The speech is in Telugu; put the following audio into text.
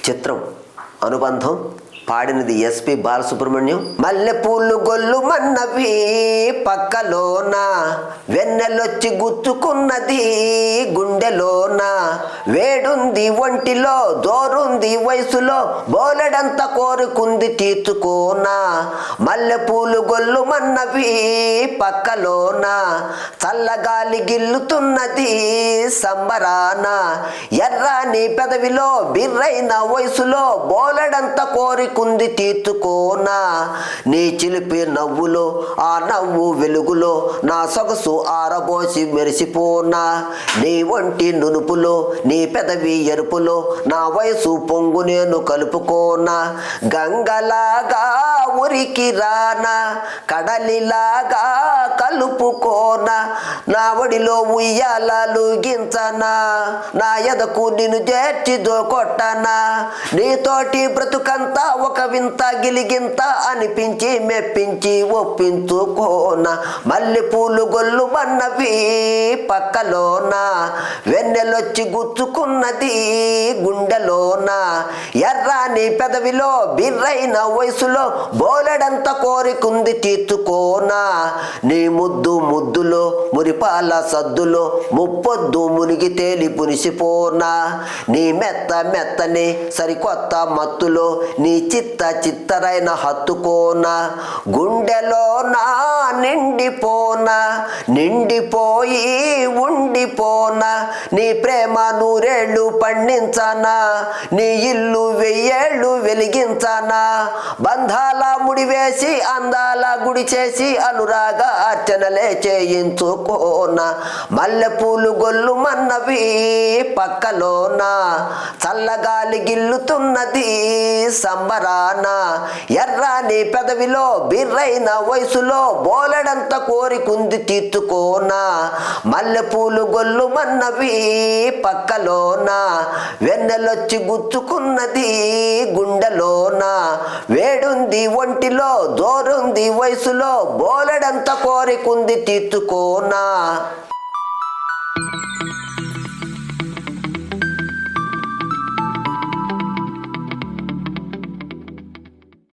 చిత్రం అనుబంధం. పాడినది ఎస్పి బాలసుబ్రహ్మణ్యం. మల్లెపూలు గొల్లు మన్నవి పక్కలోన, వెన్నెలొచ్చి గుచ్చుకున్నది గుండెలోన, వేడుంది ఒంటిలో దోరుంది వయసులో, బోలెడంత కోరుకుంది తీర్చుకోనా. మల్లెపూలు గొల్లు మన్నవి పక్కలోన, చల్లగాలి గిల్లుతున్నది సంబరాన, ఎర్రాని పెదవిలో బిర్రైన వయసులో, బోలెడంత కోరికుంది తీర్చుకోనా. నీ చిలిపి నవ్వులో ఆ నవ్వు వెలుగులో, నా సొగసు ఆరబోసి మెరిసిపోనా. నీ ఒంటి నునుపులో నీ పెదవి ఎరుపులో, నా వయసు పొంగు నేను కలుపుకోనా. గంగలాగా ఉరికి రానా, కడలిలాగా కలుపుకోనా, నా ఒడిలో ఉయ్యాలలు గించనా, నా ఎదకు నిన్ను చేర్చి దోకొట్టనా. నీతోటి బ్రతుకంతా ఒక వింత గిలిగింత అనిపించి మెప్పించి ఒప్పించుకోన. మల్లెపూలు గొల్లు మన్నవి పక్కలోన, వెన్నెలొచ్చి గుచ్చుకున్నది గుండెలోన, ఎర్రాని పెదవిలో బిర్రైన వయసులో, బోలెడంత కోరికుంది తీర్చుకోనా. నీ ముద్దు ముద్దులో మురిపాల సద్దులో, ముప్పొద్దు మునిగి తేలి పునిసిపోనా. నీ మెత్త మెత్తని సరికొత్త మత్తులో, నీ చిత్త చిత్తరైన హత్తుకోనా. గుండెలో నా నిండిపోనా, నిండిపోయి ఉండిపోనా, నీ ప్రేమ నూరేళ్ళు పండించనా, నీ ఇల్లు వెయ్యేళ్ళు వెలిగించనా. బంధాల ముడివేసి అందాల గుడి చేసి, అనురాగ అర్చనలే చేయించుకోనా. మల్లెపూలు గొల్లు మన్నవి పక్కలోన, చల్లగాలి గిల్లుతున్నది సంబరాన, ఎర్రాని పెదవిలో బిర్రైన వయసులో, బోలెడంత కోరికుంది తీర్చుకోనా. మల్లెపూలు గొల్లు మన్నవి పక్కలోన, వెన్నెలొచ్చి గుచ్చుకున్నది గుండెలోన, వేడుంది ఒంటిలో దోరుంది వయసులో, బోలెడంత కోరికుంది తీర్చుకోనా.